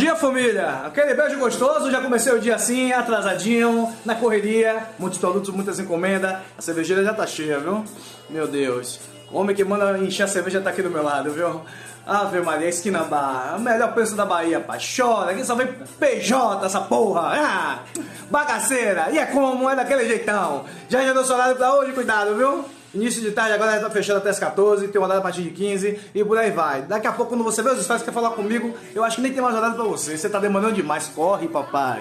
dia, família! Aquele beijo gostoso, já comecei o dia assim, atrasadinho, na correria, muitos produtos, muitas encomendas, a cervejeira já tá cheia, viu? Meu Deus, o homem que manda encher a cerveja tá aqui do meu lado, viu? Ave Maria, esquina bar, o melhor preço da Bahia, pai, chora, aqui só vem PJ essa porra, bagaceira, e é como? É daquele jeitão, já deu seu horário pra hoje, cuidado, viu? Início de tarde, agora tá fechando até as 14, tem horário a partir de 15 e por aí vai. Daqui a pouco, quando você vê os stories, quer falar comigo, eu acho que nem tem mais horário pra você. Você tá demorando demais, corre, papai.